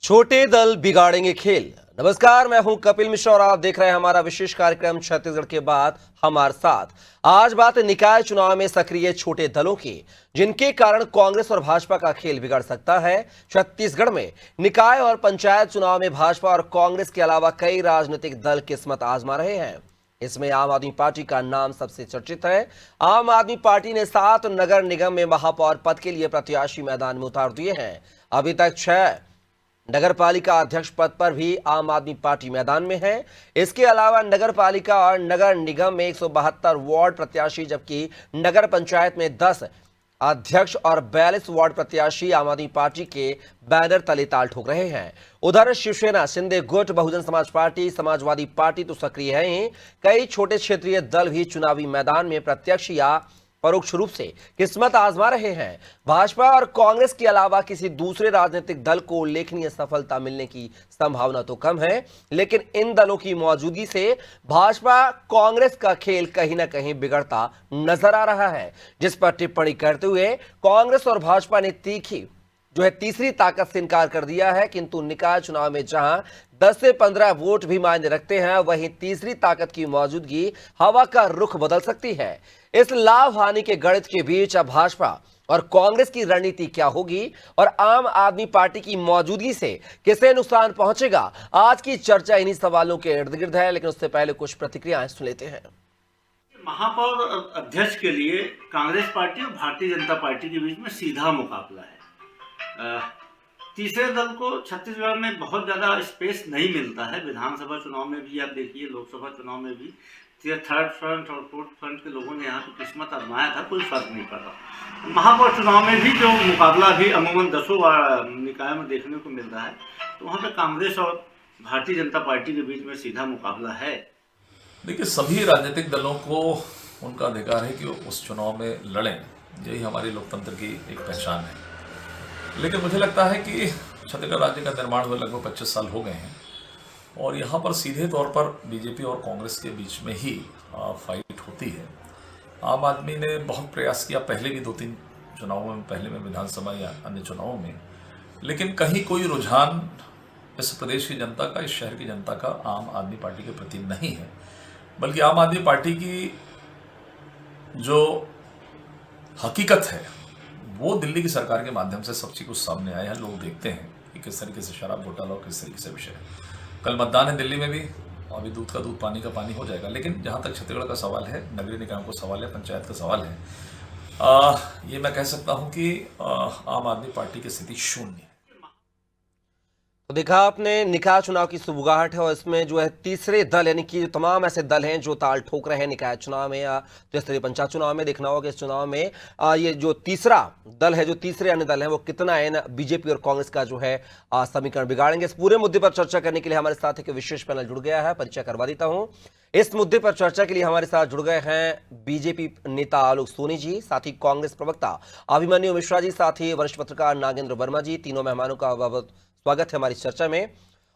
छोटे दल बिगाड़ेंगे खेल। नमस्कार, मैं हूं कपिल मिश्रा और आप देख रहे हैं हमारा विशेष कार्यक्रम छत्तीसगढ़ के बाद हमारे साथ। आज बात निकाय चुनाव में सक्रिय छोटे दलों की, जिनके कारण कांग्रेस और भाजपा का खेल बिगड़ सकता है। छत्तीसगढ़ में निकाय और पंचायत चुनाव में भाजपा और कांग्रेस के अलावा कई राजनीतिक दल किस्मत आजमा रहे हैं। इसमें आम आदमी पार्टी का नाम सबसे चर्चित है। आम आदमी पार्टी ने 7 नगर निगम में महापौर पद के लिए प्रत्याशी मैदान में उतार दिए हैं। अभी तक 6 नगर पालिका अध्यक्ष पद पर भी आम आदमी पार्टी मैदान में है। इसके अलावा नगर पालिका और नगर निगम में 172 वार्ड प्रत्याशी, जबकि नगर पंचायत में 10 अध्यक्ष और 42 वार्ड प्रत्याशी आम आदमी पार्टी के बैनर तले ताल ठोक रहे हैं। उधर शिवसेना, शिंदे गुट, बहुजन समाज पार्टी, समाजवादी पार्टी तो सक्रिय है ही, कई छोटे क्षेत्रीय दल भी चुनावी मैदान में प्रत्यक्ष या परोक्ष रूप से किस्मत आजमा रहे हैं। भाजपा और कांग्रेस के अलावा किसी दूसरे राजनीतिक दल को उल्लेखनीय सफलता मिलने की संभावना तो कम है, लेकिन इन दलों की मौजूदगी से भाजपा कांग्रेस का खेल कहीं ना कहीं बिगड़ता नजर आ रहा है, जिस पर टिप्पणी करते हुए कांग्रेस और भाजपा ने तीखी तीसरी ताकत से इनकार कर दिया है। किंतु निकाय चुनाव में जहां 10 से 15 वोट भी मायने रखते हैं, वहीं तीसरी ताकत की मौजूदगी हवा का रुख बदल सकती है। इस लाभ हानि के गणित के बीच अब भाजपा और कांग्रेस की रणनीति क्या होगी और आम आदमी पार्टी की मौजूदगी से किसे नुकसान पहुंचेगा, आज की चर्चा इन्हीं सवालों के इर्द गिर्द है। लेकिन उससे पहले कुछ प्रतिक्रियाएं सुन लेते हैं। महापौर अध्यक्ष के लिए कांग्रेस पार्टी और भारतीय जनता पार्टी के बीच में सीधा मुकाबला है। तीसरे दल को छत्तीसगढ़ में बहुत ज़्यादा स्पेस नहीं मिलता है। विधानसभा चुनाव में भी आप देखिए, लोकसभा चुनाव में भी थर्ड फ्रंट और फोर्थ फ्रंट के लोगों ने यहाँ की किस्मत आजमाया था, कोई फर्क नहीं पड़ा। महापौर चुनाव में भी जो मुकाबला भी अमूमन 10 निकायों में देखने को मिल रहा है, तो वहाँ पे कांग्रेस और भारतीय जनता पार्टी के बीच में सीधा मुकाबला है। देखिए, सभी राजनीतिक दलों को उनका अधिकार है कि वो उस चुनाव में लड़ें, यही हमारे लोकतंत्र की एक पहचान है। लेकिन मुझे लगता है कि छत्तीसगढ़ राज्य का निर्माण हुए लगभग 25 साल हो गए हैं और यहाँ पर सीधे तौर पर बीजेपी और कांग्रेस के बीच में ही फाइट होती है। आम आदमी ने बहुत प्रयास किया पहले भी 2-3 चुनावों में, पहले में विधानसभा या अन्य चुनावों में, लेकिन कहीं कोई रुझान इस प्रदेश की जनता का, इस शहर की जनता का आम आदमी पार्टी के प्रति नहीं है। बल्कि आम आदमी पार्टी की जो हकीकत है वो दिल्ली की सरकार के माध्यम से सब चीज कुछ सामने आया है। लोग देखते हैं कि किस तरीके से शराब घोटाला और किस तरीके से विषय है। कल मतदान है दिल्ली में भी, अभी दूध का दूध पानी का पानी हो जाएगा। लेकिन जहाँ तक छत्तीसगढ़ का सवाल है, नगरीय निकायों का सवाल है, पंचायत का सवाल है, ये मैं कह सकता हूँ कि आम आदमी पार्टी की स्थिति शून्य है। तो देखा आपने, निकाय चुनाव की सुबुगाहट है और इसमें तीसरे दल, यानी कि तमाम ऐसे दल हैं जो ताल ठोक रहे हैं निकाय चुनाव में या त्रिस्तरीय पंचायत चुनाव में। देखना होगा इस चुनाव में ये जो तीसरा दल है, जो तीसरे अन्य दल हैं, वो कितना है बीजेपी और कांग्रेस का समीकरण बिगाड़ेंगे। इस पूरे मुद्दे पर चर्चा करने के लिए हमारे साथ एक विशेष पैनल जुड़ गया है, परिचय करवा देता हूं। इस मुद्दे पर चर्चा के लिए हमारे साथ जुड़ गए हैं बीजेपी नेता आलोक सोनी जी, साथ ही कांग्रेस प्रवक्ता अभिमन्यु मिश्रा जी, साथ ही वरिष्ठ पत्रकार नागेंद्र वर्मा जी। तीनों मेहमानों का बहुत स्वागत है हमारी चर्चा में।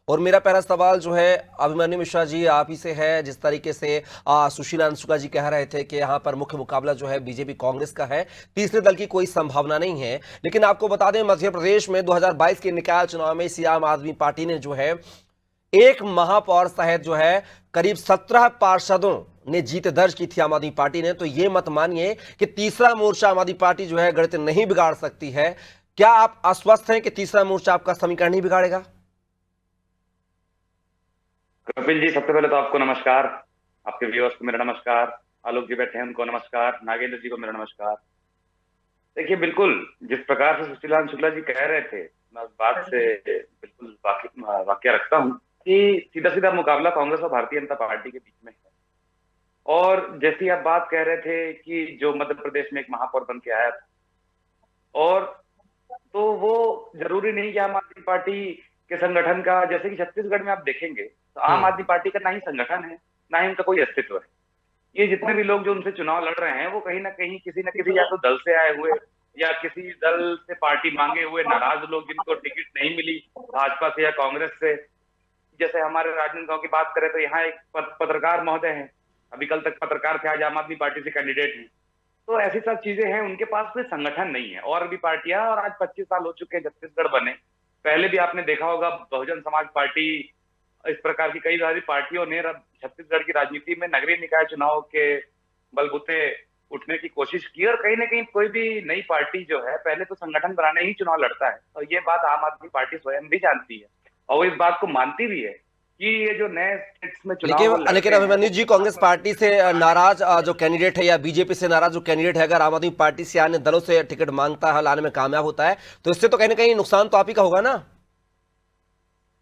और मेरा पहला सवाल अभिमन्यु मिश्रा जी आप ही से है। जिस तरीके से सुशील अंशुका जी कह रहे थे कि यहाँ पर मुख्य मुकाबला बीजेपी कांग्रेस का है, तीसरे दल की कोई संभावना नहीं है। लेकिन आपको बता दें, मध्य प्रदेश में 2022 के निकाय चुनाव में इसी आम आदमी पार्टी ने एक महापौर सहित करीब 17 पार्षदों ने जीत दर्ज की थी आम आदमी पार्टी ने। तो ये मत मानिए कि तीसरा मोर्चा आम आदमी पार्टी गणित नहीं बिगाड़ सकती है। क्या आप आश्वस्त हैं कि तीसरा मोर्चा आपका समीकरण नहीं बिगाड़ेगा? कपिल जी, सबसे पहले तो आपको नमस्कार, आपके व्यूअर्स को मेरा नमस्कार, आलोक जी बैठे हैं उनको नमस्कार, नागेंद्र जी को मेरा नमस्कार। देखिए, बिल्कुल जिस प्रकार से सुशीलांश शुक्ला जी कह रहे थे, मैं उस बात से बिल्कुल वाक्य रखता हूं कि सीधा सीधा मुकाबला कांग्रेस और भारतीय जनता पार्टी के बीच में है। और जैसी आप बात कह रहे थे कि जो मध्य प्रदेश में एक महापौर बन के आया था, और तो वो जरूरी नहीं कि आम आदमी पार्टी के संगठन का, जैसे कि छत्तीसगढ़ में आप देखेंगे तो आम आदमी पार्टी का ना ही संगठन है, ना ही उनका कोई अस्तित्व है। ये जितने भी लोग जो उनसे चुनाव लड़ रहे हैं, वो कहीं ना कहीं किसी न किसी या तो दल से आए हुए या किसी दल से पार्टी मांगे हुए नाराज लोग, जिनको टिकट नहीं मिली भाजपा से या कांग्रेस से। जैसे हमारे राजनांदगांव की बात करें तो यहाँ एक पत्रकार महोदय हैं, अभी कल तक पत्रकार थे, आज आम आदमी पार्टी से कैंडिडेट हैं। तो ऐसी सब चीजें हैं, उनके पास कोई संगठन नहीं है। और भी पार्टियां, और आज 25 साल हो चुके हैं छत्तीसगढ़ बने, पहले भी आपने देखा होगा बहुजन समाज पार्टी, इस प्रकार की कई सारी पार्टियों ने छत्तीसगढ़ की राजनीति में नगरीय निकाय चुनाव के बलबूते उठने की कोशिश की, और कहीं ना कहीं कोई भी नई पार्टी जो है पहले तो संगठन बनाने ही चुनाव लड़ता है, और ये बात आम आदमी पार्टी स्वयं भी जानती है और वो इस बात को मानती भी है कि ये जो नए स्टेट्स में चुनाव वो लड़ते लेकिन हैं, अभिमन्यु जी, कांग्रेस पार्टी से नाराज जो कैंडिडेट है या बीजेपी से नाराज जो कैंडिडेट है, अगर आम आदमी पार्टी से अन्य दलों से टिकट मांगता है, लाने में कामयाब होता है, तो इससे तो कहीं ना कहीं नुकसान तो आप ही का होगा ना?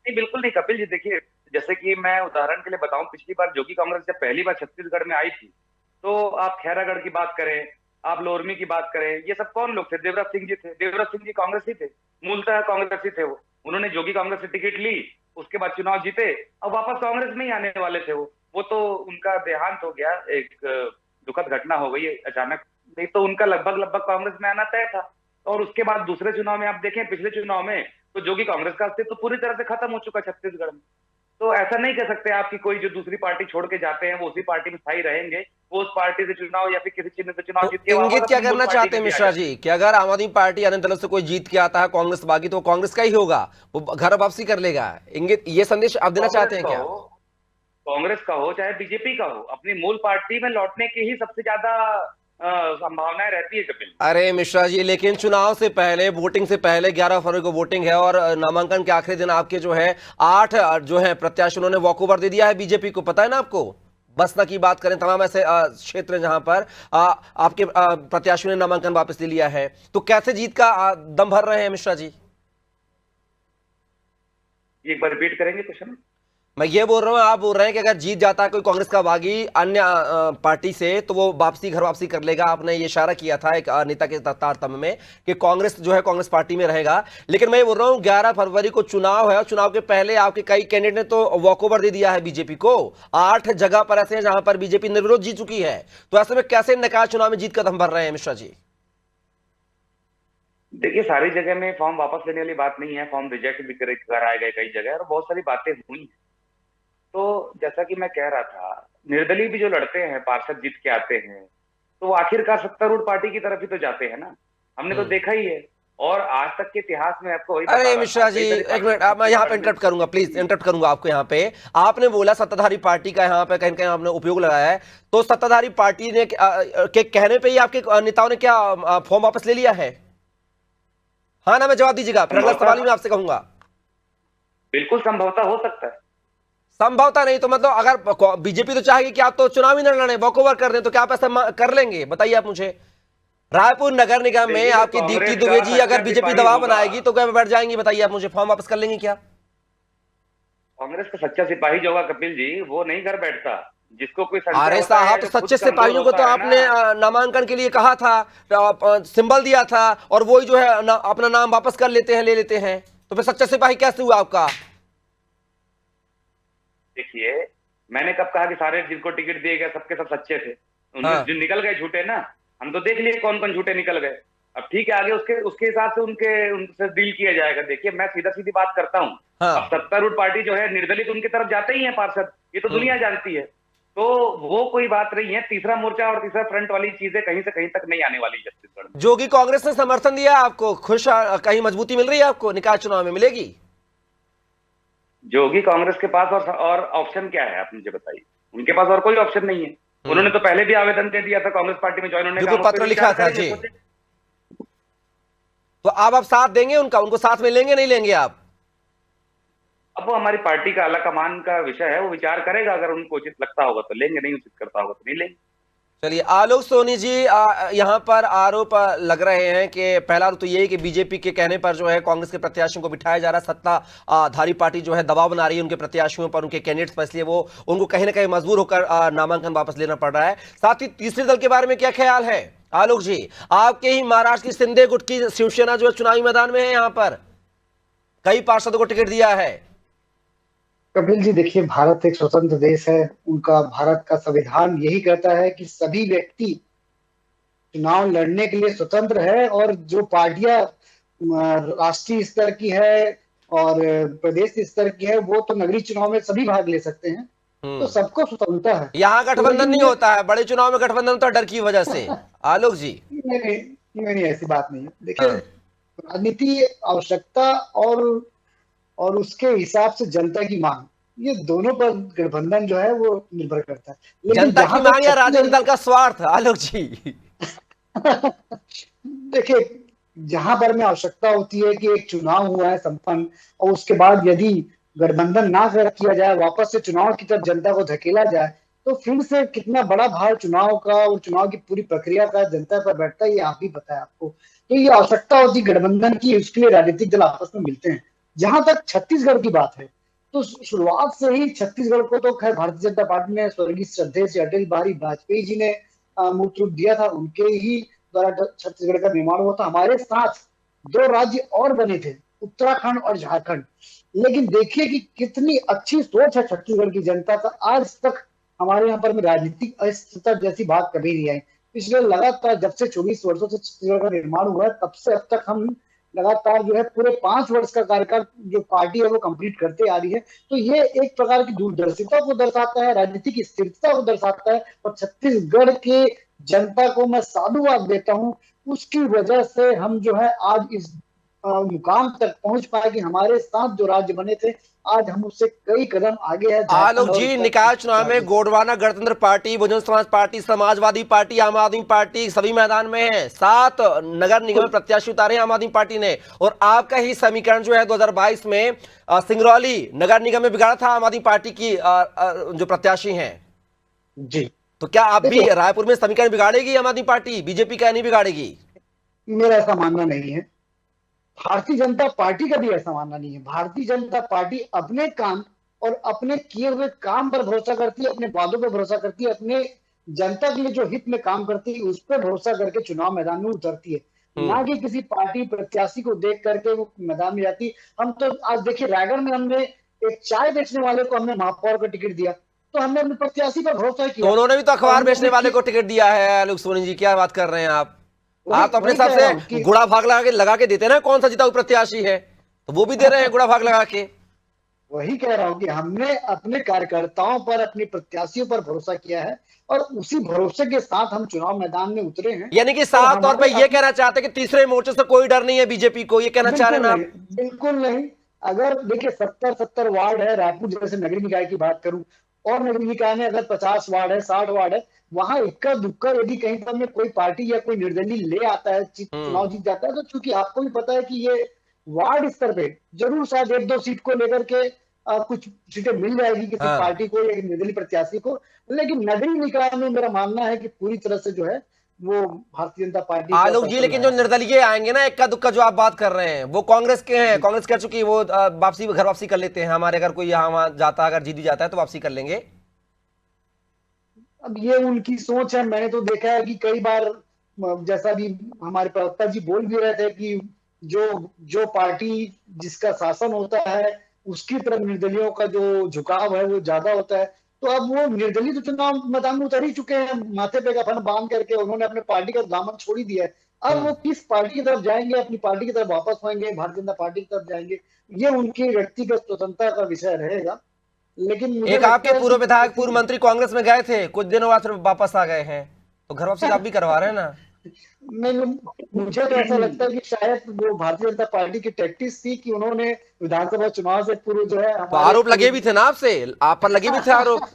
नहीं, बिल्कुल नहीं कपिल जी। देखिए, जैसे कि मैं उदाहरण के लिए बताऊं, पिछली बार जोगी कांग्रेस जब पहली बार छत्तीसगढ़ में आई थी, तो आप खैरागढ़ की बात करें, आप लोरमी की बात करें, ये सब कौन लोग थे? देवराज सिंह जी थे। देवराज सिंह जी कांग्रेस ही थे, मूलतः कांग्रेस ही थे वो। उन्होंने जोगी कांग्रेस से टिकट ली, उसके बाद चुनाव जीते, अब वापस कांग्रेस में ही आने वाले थे वो तो उनका देहांत हो गया, एक दुखद घटना हो गई अचानक, नहीं तो उनका लगभग कांग्रेस में आना तय था। और उसके बाद दूसरे चुनाव में आप देखें, पिछले चुनाव में तो जोगी कांग्रेस का अस्तित्व तो पूरी तरह से खत्म हो चुका छत्तीसगढ़ में। तो ऐसा नहीं कह सकते आप कि कोई जो दूसरी पार्टी छोड़ के जाते हैं वो उसी पार्टी में स्थायी रहेंगे, वो उस पार्टी से चुनाव या फिर किसी चिन्ह से चुनाव जीत के तो इंगित वापस क्या अपनी मूल करना पार्टी चाहते हैं में भी आ मिश्रा जाते हैं। जी कि अगर आम आदमी पार्टी अन्य दलों से कोई जीत के आता है कांग्रेस बागी, तो वो कांग्रेस का ही होगा, वो घर वापसी कर लेगा? इंगित ये संदेश आप देना चाहते हैं क्या? कांग्रेस का हो चाहे बीजेपी का हो, अपनी मूल पार्टी में लौटने की ही सबसे ज्यादा संभावनाएं रहती है कपिल। अरे मिश्रा जी, लेकिन चुनाव से पहले, वोटिंग से पहले 11 फरवरी को वोटिंग है और नामांकन के आखिरी दिन आपके जो है 8 जो है प्रत्याशी उन्होंने वॉकओवर दे दिया है बीजेपी को, पता है ना आपको? बसना की बात करें, तमाम ऐसे क्षेत्र जहां पर आपके प्रत्याशियों ने नामांकन वापस ले लिया है, तो कैसे जीत का दम भर रहे हैं मिश्रा जी? एक बार रिपीट करेंगे क्वेश्चन? मैं ये बोल रहा हूँ, आप बोल रहे हैं कि अगर जीत जाता है कोई कांग्रेस का बागी अन्य पार्टी से, तो वो घर वापसी कर लेगा। आपने ये इशारा किया था एक नेता के तारतम्य में कि कांग्रेस जो है कांग्रेस पार्टी में रहेगा, लेकिन मैं ये बोल रहा हूँ 11 फरवरी को चुनाव है और चुनाव के पहले आपके कई कैंडिडेट ने तो वॉकओवर दे दिया है बीजेपी को। 8 जगह पर ऐसे हैं जहां पर बीजेपी निर्विरोध जीत चुकी है, तो ऐसे में कैसे निकाय चुनाव में जीत का दम भर रहे हैं मिश्रा जी? देखिए, सारी जगह में फॉर्म वापस लेने वाली बात नहीं है, फॉर्म रिजेक्ट भी कराए गए कई जगह, और बहुत सारी बातें हुई हैं। तो जैसा कि मैं कह रहा था, निर्दलीय भी जो लड़ते हैं, पार्षद जीत के आते हैं, तो वो आखिरकार सत्तारूढ़ पार्टी की तरफ ही तो जाते हैं ना। हमने तो देखा ही है, और आज तक के इतिहास में आपको वही अरे मिश्रा जी, एक मिनट, मैं यहाँ पे इंटरप्ट करूंगा, प्लीज इंटरप्ट करूंगा आपको। यहाँ पे आपने बोला सत्ताधारी पार्टी का यहाँ पे कहीं कहीं आपने उपयोग लगाया है, तो सत्ताधारी पार्टी ने के कहने पे ही आपके नेताओं ने क्या फॉर्म वापस ले लिया है? हाँ ना, मैं जवाब दीजिएगा, फिर अगला सवाल ही मैं आपसे कहूंगा। बिल्कुल संभवतः हो सकता है। संभवता नहीं तो मतलब अगर बीजेपी तो चाहेगी कि आप तो चुनाव ही न लड़े, वॉकओवर कर दें, तो क्या आप ऐसा कर लेंगे? बताइए आप मुझे। रायपुर नगर निगम में आपकी दीप्ति दुबे जी अगर बीजेपी दबाव बनाएगी तो क्या बैठ जाएंगी? बताइए आप मुझे, फॉर्म वापस कर लेंगी क्या? कांग्रेस का सच्चा सिपाही जो होगा कपिल जी, वो नहीं घर बैठता। जिसको कोई अरे साहब, तो सच्चे सिपाहियों को तो आपने नामांकन के लिए कहा था, सिंबल दिया था, और वही जो है अपना नाम वापस कर लेते हैं, ले लेते हैं, तो फिर सच्चा सिपाही कैसे हुआ आपका? देखिए, मैंने कब कहा कि सारे जिनको टिकट दिए गए सबके सब सच्चे थे? उनमें जो निकल गए झूठे ना, हम तो देख लिए कौन कौन झूठे निकल गए। अब ठीक है, आगे उसके हिसाब से उनसे डील किया जाएगा। देखिए, मैं सीधा सीधी बात करता हूँ। अब सत्तारूढ़ पार्टी जो है, निर्दलित उनकी तरफ जाते ही है पार्षद, ये तो दुनिया जानती है। तो वो कोई बात नहीं है, तीसरा मोर्चा और तीसरा फ्रंट वाली चीजें कहीं से कहीं तक नहीं आने वाली छत्तीसगढ़ में। जोगी कांग्रेस ने समर्थन दिया आपको, खुश, कहीं मजबूती मिल रही है आपको? निकाय चुनाव में मिलेगी? जोगी कांग्रेस के पास और ऑप्शन क्या है, आप मुझे बताइए। उनके पास और कोई ऑप्शन नहीं है। उन्होंने तो पहले भी आवेदन दे दिया था कांग्रेस पार्टी में ज्वाइन होने का, पत्र लिखा था जी। तो आप साथ देंगे उनका? उनको साथ में लेंगे, नहीं लेंगे आप? अब वो हमारी पार्टी का आला कमान का विषय है, वो विचार करेगा। अगर उनको उचित लगता होगा तो लेंगे, नहीं उचित करता होगा तो नहीं लेंगे। चलिए, आलोक सोनी जी, यहाँ पर आरोप लग रहे हैं कि पहला तो यही कि बीजेपी के कहने पर जो है कांग्रेस के प्रत्याशियों को बिठाया जा रहा है, सत्ताधारी पार्टी जो है दबाव बना रही है उनके प्रत्याशियों पर, उनके कैंडिडेट्स पर, इसलिए वो उनको कहीं ना कहीं मजबूर होकर नामांकन वापस लेना पड़ रहा है। साथ ही तीसरे दल के बारे में क्या ख्याल है आलोक जी? आपके ही महाराष्ट्र की शिंदे गुट की शिवसेना जो है चुनावी मैदान में है, यहाँ पर कई पार्षदों को टिकट दिया है। कपिल जी, देखिए, भारत एक स्वतंत्र देश है। उनका, भारत का संविधान यही कहता है कि सभी व्यक्ति चुनाव लड़ने के लिए स्वतंत्र है, और जो पार्टियां राष्ट्रीय स्तर की है और प्रदेश स्तर की है, वो तो नगरीय चुनाव में सभी भाग ले सकते हैं। तो सबको स्वतंत्रता है। यहाँ गठबंधन नहीं होता है, बड़े चुनाव में गठबंधन होता है डर की वजह से। आलोक जी, नहीं, ऐसी बात नहीं है। देखिए, राजनीति आवश्यकता और और उसके हिसाब से जनता की मांग, ये दोनों पर गठबंधन जो है वो निर्भर करता है। लेकिन जनता की जहां तक मांग या राजनीतिक दल का स्वार्थ, आलोक जी? देखिए, जहां पर में आवश्यकता होती है कि एक चुनाव हुआ है संपन्न, और उसके बाद यदि गठबंधन ना किया जाए, वापस से चुनाव की तरफ जनता को धकेला जाए, तो फिर से कितना बड़ा भार चुनाव का और चुनाव की पूरी प्रक्रिया का जनता पर बैठता है, ये आप ही पता है आपको। तो ये आवश्यकता होती है गठबंधन की, उसके लिए राजनीतिक दल आपस में मिलते हैं। जहां तक छत्तीसगढ़ की बात है, तो शुरुआत से ही छत्तीसगढ़ को तो खैर भारतीय जनता पार्टी ने स्वर्गीय श्रद्धेय श्री अटल बिहारी वाजपेयी जी ने मूर्त रूप दिया था, उनके ही द्वारा छत्तीसगढ़ का निर्माण हुआ था। हमारे साथ दो राज्य और बने थे, उत्तराखंड और झारखंड। लेकिन देखिए कि कितनी अच्छी सोच है छत्तीसगढ़ की जनता का, आज तक हमारे यहाँ पर में राजनीतिक अस्थिरता जैसी बात कभी नहीं आई। पिछले लगातार जब से 24 वर्षों से छत्तीसगढ़ का निर्माण हुआ है, तब से अब तक हम लगातार जो है पूरे 5 वर्ष का कार्यकाल जो पार्टी है वो कंप्लीट करते आ रही है। तो ये एक प्रकार की दूरदर्शिता को दर्शाता है, राजनीतिक स्थिरता को दर्शाता है, और छत्तीसगढ़ के जनता को मैं साधुवाद देता हूं, उसकी वजह से हम जो है आज इस मुकाम तक पहुंच पाए कि हमारे साथ जो राज्य बने थे, आज हम उससे कई कदम आगे है। आलोक जी, निकाय चुनाव में गोंडवाना गणतंत्र party, Bahujan Samaj party, Samajwadi party, आम आदमी पार्टी सभी मैदान में है। 7 नगर निगम प्रत्याशी उतारे आम आदमी पार्टी ने, और आपका ही समीकरण जो है 2022 में सिंगरौली नगर निगम में बिगाड़ा था आम आदमी पार्टी की जो प्रत्याशी हैं। जी, तो क्या आप भी रायपुर में समीकरण बिगाड़ेगी आम आदमी पार्टी, बीजेपी का नहीं बिगाड़ेगी? मेरा ऐसा मानना नहीं है। भारतीय जनता पार्टी का भी ऐसा मानना नहीं है। भारतीय जनता पार्टी अपने काम और अपने किए हुए काम पर भरोसा करती है, अपने वादों पर भरोसा करती है, अपने जनता के लिए जो हित में काम करती है उस पर भरोसा करके चुनाव मैदान में उतरती है, ना कि किसी पार्टी प्रत्याशी को देख करके वो मैदान में जाती। हम तो आज देखिए रायगढ़ में हमने एक चाय बेचने वाले को हमने महापौर का टिकट दिया, तो हमने अपने प्रत्याशी पर भरोसा तो किया। उन्होंने भी तो और अखबार हमने बेचने वाले को टिकट दिया है। आलोक सोनी जी, क्या बात कर रहे हैं आप? आप तो अपने वही हिसाब कह रहा हूं से कि गुड़ा भाग लगा के देते हैं ना, कौन सा जीता हुआ प्रत्याशी है, तो वो भी दे रहे हैं गुड़ा भाग लगा के। वही कह रहा हूं कि हमने अपने कार्यकर्ताओं पर, अपने प्रत्याशियों पर भरोसा किया है, और उसी भरोसे के साथ हम चुनाव मैदान में उतरे हैं। यानी कि और साफ तौर पे हमारे ये कहना चाहते हैं कि तीसरे मोर्चे से कोई डर नहीं है बीजेपी को, ये कहना चाह रहे बिल्कुल हैं ना नहीं, आप? बिल्कुल नहीं। अगर देखिए 70 वार्ड है, रायपुर जैसे नगरीय निकाय की बात करूं, और नगरीय निकाय में अगर 50 वार्ड है, 60 वार्ड है, वहां इक्का दुक्का यदि कहीं पर में कोई पार्टी या कोई निर्दलीय ले आता है, चुनाव जीत जाता है, तो चूंकि आपको भी पता है कि ये वार्ड स्तर पे जरूर शायद 1-2 सीट को लेकर के कुछ सीटें मिल जाएगी किसी हाँ। पार्टी को या निर्दलीय प्रत्याशी को। लेकिन नगरीय निकाय में मेरा मानना है कि पूरी तरह से जो है वो भारतीय जनता पार्टी का आलोक जी, सर्कल लेकिन जो रहेगा। निर्दलीय आएंगे ना, इक्का दुक्का जो आप बात कर रहे हैं, वो कांग्रेस के हैं। कांग्रेस कह चुकी है वो वापसी, घर वापसी कर लेते हैं हमारे, अगर कोई यहाँ वहां जाता है, अगर जीत जाता है तो वापसी कर लेंगे। अब ये उनकी सोच है। मैंने तो देखा है कि कई बार जैसा भी हमारे प्रवक्ता जी बोल भी रहे थे कि जो जो पार्टी जिसका शासन होता है उसकी तरफ निर्दलियों का जो झुकाव है वो ज्यादा होता है। तो अब वो निर्दलीय तो चुनाव मैदान में उतर ही चुके हैं, माथे पे कफन बांध करके उन्होंने अपने पार्टी का दामन छोड़ ही दिया है। अब वो किस पार्टी की तरफ जाएंगे, अपनी पार्टी की तरफ वापस होंगे, भारतीय जनता पार्टी की तरफ जाएंगे, ये उनकी व्यक्तिगत स्वतंत्रता का विषय रहेगा। लेकिन मुझे एक लगता आपके है पूर्व विधायक, कि पूर्व मंत्री कांग्रेस में गए थे, कुछ दिनों बाद फिर वापस आ गए हैं, तो घर वापसी तो आप भी करवा रहे हैं ना? नहीं, मुझे तो ऐसा लगता है कि शायद वो भारतीय जनता पार्टी की टैक्टिस थी कि उन्होंने विधानसभा चुनाव से पूर्व जो है तो हमारे आरोप लगे भी थे ना आपसे, आप पर लगे भी थे आरोप।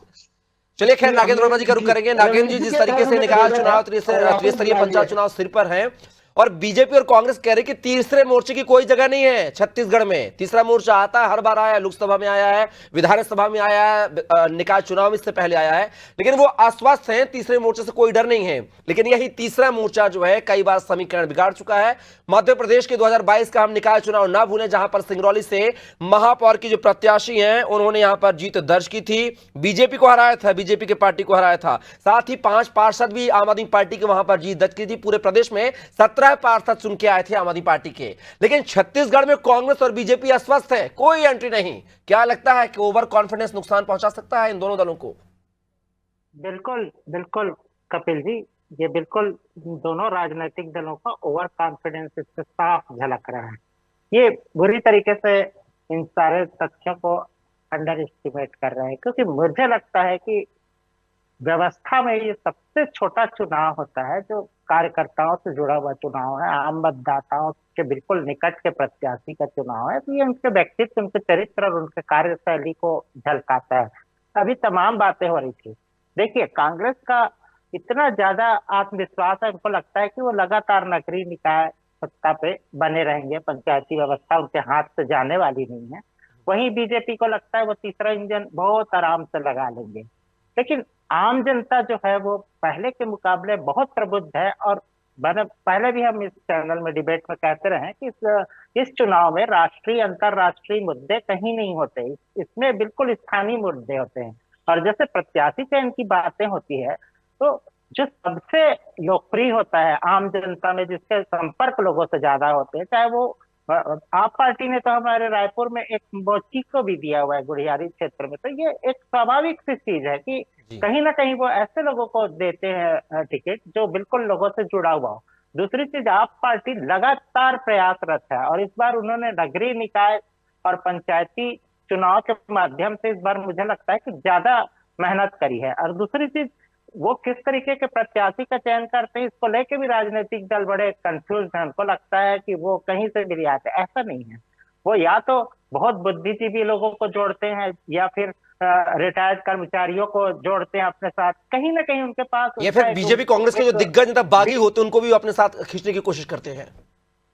चलिए खैर, नागेंद्र वर्मा जी का रुख करेंगे। नागेंद्र जी, जिस तरीके से निकाय चुनाव, त्रिस्तरीय पंचायत चुनाव सिर पर है, और बीजेपी और कांग्रेस कह रही कि तीसरे मोर्चे की कोई जगह नहीं है छत्तीसगढ़ में। तीसरा मोर्चा आता है, हर बार आया है, लोकसभा में आया है, विधानसभा में आया है, निकाय चुनाव में इससे पहले आया है, लेकिन वो आश्वस्त हैं तीसरे मोर्चे से कोई डर नहीं है। लेकिन यही तीसरा मोर्चा जो है कई बार समीकरण बिगाड़ चुका है। मध्य प्रदेश के 2022 का हम निकाय चुनाव ना भूलें, जहां पर सिंगरौली से महापौर की जो प्रत्याशी हैं उन्होंने यहां पर जीत दर्ज की थी, बीजेपी को हराया था, बीजेपी के पार्टी को हराया था। साथ ही 5 पार्षद भी आम आदमी पार्टी के वहां पर जीत दर्ज की थी। पूरे प्रदेश में 17 पार्षद चुन के आए थे आम आदमी पार्टी के। लेकिन छत्तीसगढ़ में कांग्रेस और बीजेपी अस्वस्थ है, कोई एंट्री नहीं। क्या लगता है कि ओवर कॉन्फिडेंस नुकसान पहुंचा सकता है इन दोनों दलों को? बिल्कुल बिल्कुल कपिल जी, ये बिल्कुल दोनों राजनीतिक दलों का ओवर कॉन्फिडेंस इससे साफ झलक रहा है। ये बुरी तरीके से इन सारे तथ्यों को अंडर एस्टिमेट कर रहे हैं, क्योंकि मुझे लगता है कि व्यवस्था में ये सबसे छोटा चुनाव होता है जो कार्यकर्ताओं से जुड़ा हुआ चुनाव है, आम मतदाताओं के बिल्कुल निकट के प्रत्याशी का चुनाव है, तो ये उनके व्यक्तित्व, उनके चरित्र और उनके कार्यशैली को झलकाता है। अभी तमाम बातें हो रही थी। देखिए, कांग्रेस का इतना ज्यादा आत्मविश्वास है, उनको लगता है कि वो लगातार नगरीय निकाय सत्ता पे बने रहेंगे, पंचायती व्यवस्था उनके हाथ से जाने वाली नहीं है। वहीं बीजेपी को लगता है वो तीसरा इंजन बहुत आराम से लगा लेंगे। लेकिन आम जनता जो है वो पहले के मुकाबले बहुत प्रबुद्ध है, और पहले भी हम इस चैनल में डिबेट में कहते रहे हैं कि इस चुनाव में राष्ट्रीय अंतरराष्ट्रीय मुद्दे कहीं नहीं होते, इसमें बिल्कुल स्थानीय मुद्दे होते हैं। और जैसे प्रत्याशी चयन की बातें होती है, तो जो सबसे लोकप्रिय होता है आम जनता में, जिसके संपर्क लोगों से ज्यादा होते हैं, चाहे वो आप पार्टी ने तो हमारे रायपुर में एक मोची को भी दिया हुआ है गुढ़ियारी क्षेत्र में, तो ये एक स्वाभाविक सी चीज है कि जी। कहीं ना कहीं वो ऐसे लोगों को देते हैं टिकट जो बिल्कुल लोगों से जुड़ा हुआ हो। दूसरी चीज, आप पार्टी लगातार प्रयासरत है, और इस बार उन्होंने नगरीय निकाय और पंचायती चुनाव के माध्यम से इस बार मुझे लगता है कि ज्यादा मेहनत करी है। और दूसरी चीज, वो किस तरीके के प्रत्याशी का चयन करते हैं, इसको लेके भी राजनीतिक दल बड़े कंफ्यूज हैं। उनको लगता है कि वो कहीं से भी आते, ऐसा नहीं है। वो या तो बहुत बुद्धिजीवी लोगों को जोड़ते हैं, या फिर रिटायर्ड कर्मचारियों को जोड़ते हैं अपने साथ। कहीं ना कहीं उनके पास या फिर बीजेपी कांग्रेस के जो दिग्गज नेता बागी होते हैं उनको भी अपने साथ खींचने की कोशिश करते हैं।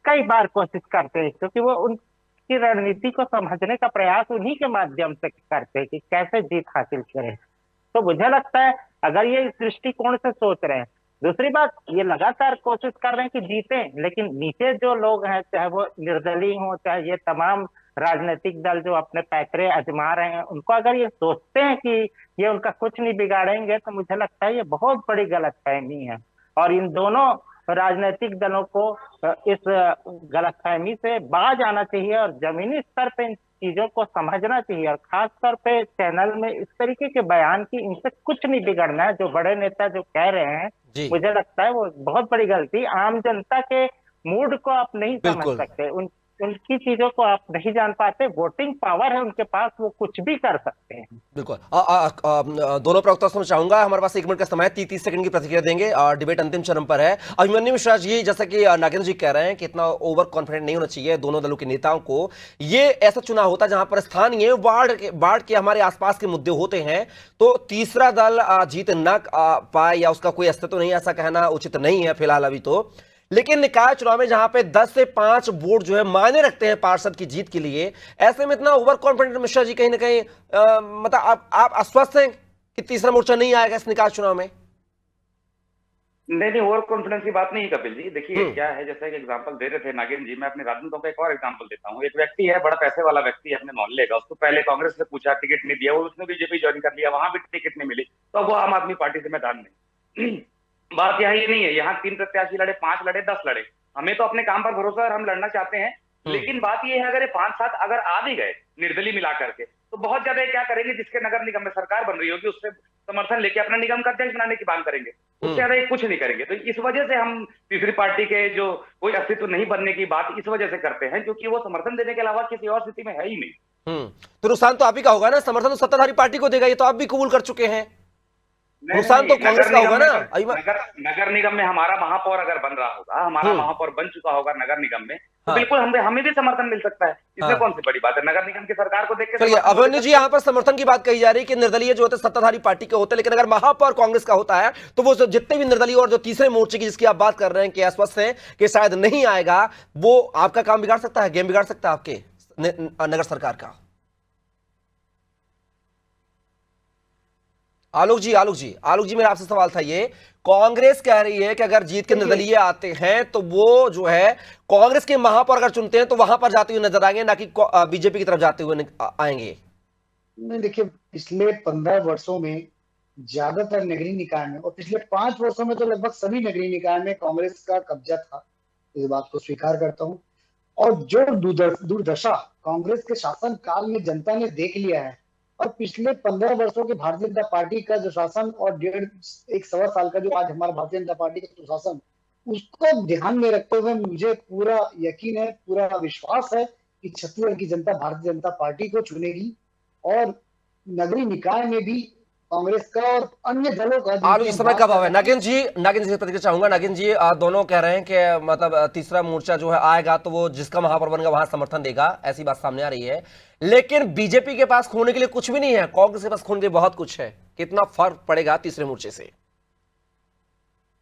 कई बार कोशिश करते हैं, क्योंकि वो उनकी रणनीति को समझने का प्रयास उन्हीं के माध्यम से करते हैं कि कैसे जीत हासिल करें। तो मुझे लगता है अगर ये इस दृष्टिकोण से सोच रहे हैं। दूसरी बात, ये लगातार कोशिश कर रहे हैं कि जीतें, लेकिन नीचे जो लोग हैं, चाहे वो निर्दलीय हो, चाहे ये तमाम राजनीतिक दल जो अपने पैतरे आजमा रहे हैं, उनको अगर ये सोचते हैं कि ये उनका कुछ नहीं बिगाड़ेंगे, तो मुझे लगता है ये बहुत बड़ी गलतफहमी है। और इन दोनों राजनीतिक दलों को इस गलतफहमी से बाज आना चाहिए और जमीनी स्तर पे इन चीजों को समझना चाहिए। और खास तौर पे चैनल में इस तरीके के बयान की, इनसे कुछ नहीं बिगड़ना है। जो बड़े नेता जो कह रहे हैं, जी। मुझे लगता है वो बहुत बड़ी गलती। आम जनता के मूड को आप नहीं समझ बिल्कुल। सकते, उनकी चीजों को आप नहीं जान पाते। वोटिंग पावर है उनके पास, वो कुछ भी कर सकते हैं। बिल्कुल। दोनों प्रवक्ताओं से मैं चाहूंगा, हमारे पास 1 मिनट का समय है, 30 सेकंड की प्रतिक्रिया देंगे। डिबेट अंतिम चरण पर है। अभिमन्यु मिश्रा जी, जैसा कि नागेंद्र जी कह रहे हैं कि इतना ओवर कॉन्फिडेंट नहीं होना चाहिए दोनों दलों के नेताओं को। ये ऐसा चुनाव होता है जहां पर स्थानीय बाढ़ के हमारे आसपास के मुद्दे होते हैं, तो तीसरा दल जीत न पाए या उसका कोई अस्तित्व नहीं, ऐसा कहना उचित नहीं है फिलहाल अभी तो। लेकिन निकाय चुनाव में जहां पे 10 से 5 वोट जो है मायने रखते हैं पार्षद की जीत के लिए, ऐसे में इतना ओवर कॉन्फिडेंट मिश्रा जी कहीं ना कहीं मतलब आप आश्वस्त हैं कि तीसरा मोर्चा नहीं आएगा इस निकाय चुनाव में? नहीं, ओवर कॉन्फिडेंस की बात नहीं है कपिल जी। देखिए क्या है, जैसा कि एग्जांपल दे रहे थे नागेंद्र जी, मैं अपने राजनेताओं का एक और एग्जांपल देता हूँ। एक व्यक्ति है, बड़ा पैसे वाला व्यक्ति है अपने मोहल्ले का, उसको पहले कांग्रेस से पूछा, टिकट नहीं दिया, वो उसने बीजेपी ज्वाइन कर लिया, वहां भी टिकट नहीं मिली, तो अब वो आम आदमी पार्टी से मैदान में। बात यहाँ ये नहीं है, यहाँ 3 प्रत्याशी लड़े, 5 लड़े, 10 लड़े, हमें तो अपने काम पर भरोसा है और हम लड़ना चाहते हैं। लेकिन बात ये है, अगर ये 5-7 अगर आ भी गए निर्दलीय मिला करके, तो बहुत ज्यादा क्या करेंगे, जिसके नगर निगम में सरकार बन रही होगी उससे समर्थन लेके अपना निगम का अध्यक्ष बनाने की बात करेंगे, उससे ज्यादा ये कुछ नहीं करेंगे। तो इस वजह से हम तीसरी पार्टी के जो कोई अस्तित्व नहीं बनने की बात इस वजह से करते हैं, क्योंकि वो समर्थन देने के अलावा किसी और स्थिति में है ही नहीं। तो नुकसान तो आप ही का होगा ना, समर्थन तो सत्ताधारी पार्टी को देगा, ये तो आप भी कबूल कर चुके हैं। नुकसान तो कांग्रेस का होगा ना। नगर निगम में हमारा महापौर अगर बन रहा होगा, हमारा महापौर बन चुका होगा नगर निगम में, तो बिल्कुल हमें भी समर्थन मिल सकता है। इसमें कौन सी बड़ी बात है, नगर निगम की सरकार को देख के। चलिए अभिमन्यु जी, यहाँ पर समर्थन की बात कही जा रही है कि निर्दलीय जो होते हैं सत्ताधारी पार्टी के होते हैं, लेकिन अगर महापौर कांग्रेस का होता है तो वो जितने भी निर्दलीय और जो तीसरे मोर्चे की जिसकी आप बात कर रहे हैं कि आश्वस्त हैं कि शायद नहीं आएगा, वो आपका काम बिगाड़ सकता है, गेम बिगाड़ सकता है आपके नगर सरकार का। आलोक जी मेरा आपसे सवाल था ये, कांग्रेस कह रही है कि अगर जीत के निर्दलीय आते हैं तो वो जो है कांग्रेस के महापौर अगर चुनते हैं तो वहां पर जाते हुए नजर आएंगे, ना कि बीजेपी की तरफ जाते हुए आएंगे। नहीं, देखिए पिछले 15 वर्षों में ज्यादातर नगरीय निकाय में और पिछले 5 वर्षों में तो लगभग सभी नगरीय निकाय में कांग्रेस का कब्जा था, इस बात को स्वीकार करता हूं। और जो दुर्दशा कांग्रेस के शासन काल में जनता ने देख लिया है, और पिछले 15 वर्षों के भारतीय जनता पार्टी का जो शासन और 1.25 साल का जो आज हमारा भारतीय जनता पार्टी का शासन, उसको ध्यान में रखते हुए मुझे पूरा यकीन है, पूरा विश्वास है कि छत्तीसगढ़ की जनता भारतीय जनता पार्टी को चुनेगी और नगरीय निकाय में भी कांग्रेस का और अन्य दलों का। आलू जी समय कब है? नागिन जी से प्रतिक्रिया चाहूंगा। नागिन जी, दोनों कह रहे हैं कि मतलब तीसरा मोर्चा जो है आएगा तो वो जिसका वहां पर बनेगा वहां समर्थन देगा, ऐसी बात सामने आ रही है। लेकिन बीजेपी के पास खोने के लिए कुछ भी नहीं है, कांग्रेस के पास खोने के लिए बहुत कुछ है। कितना फर्क पड़ेगा तीसरे मोर्चे से?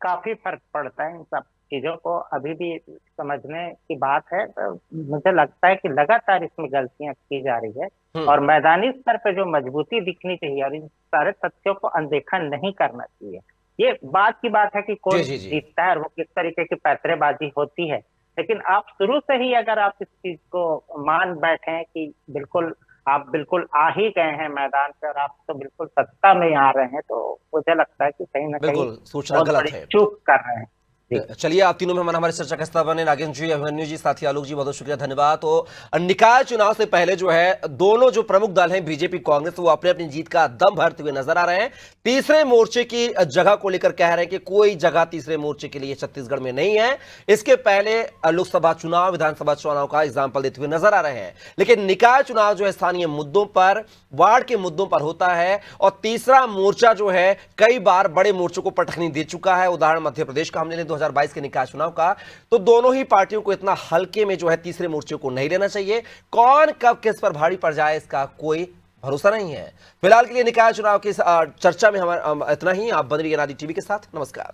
काफी फर्क पड़ता है इन सब चीजों को अभी भी समझने की बात है। तो मुझे लगता है कि लगातार इसमें गलतियां की जा रही है और मैदानी स्तर पे जो मजबूती दिखनी चाहिए और इन सारे तथ्यों को अनदेखा नहीं करना चाहिए। ये बात की बात है कि कौन जी। जीतता है और वो किस तरीके की पैंतरेबाजी होती है, लेकिन आप शुरू से ही अगर आप इस चीज को मान बैठे कि बिल्कुल आप बिल्कुल आ ही गए हैं मैदान पे और आप तो बिल्कुल सत्ता में आ रहे हैं, तो मुझे लगता है कि कहीं ना कहीं बिल्कुल सूचना बहुत गलत बड़ी है। चूक कर रहे हैं। चलिए, आप तीनों मेहमान हमारी चर्चा का हिस्सा बने। नागिन जी, अभिमन्यु जी, साथी आलोक जी, बहुत बहुत शुक्रिया, धन्यवाद। तो निकाय चुनाव से पहले जो है दोनों जो प्रमुख दल हैं बीजेपी कांग्रेस, वो अपने अपनी जीत का दम भरते हुए नजर आ रहे हैं। तीसरे मोर्चे की जगह को लेकर कह रहे हैं कि कोई जगह तीसरे मोर्चे के लिए छत्तीसगढ़ में नहीं है। इसके पहले लोकसभा चुनाव, विधानसभा चुनाव का एग्जाम्पल देते हुए नजर आ रहे हैं। लेकिन निकाय चुनाव जो है स्थानीय मुद्दों पर, वार्ड के मुद्दों पर होता है और तीसरा मोर्चा जो है कई बार बड़े मोर्चों को पटखनी दे चुका है। उदाहरण मध्य प्रदेश का हमने 2022 के निकाय चुनाव का। तो दोनों ही पार्टियों को इतना हल्के में जो है तीसरे मोर्चे को नहीं लेना चाहिए। कौन कब किस पर भारी पड़ जाए इसका कोई भरोसा नहीं है। फिलहाल के लिए निकाय चुनाव की चर्चा में हमारा इतना ही। आप बन रहिए नादी टीवी के साथ। नमस्कार।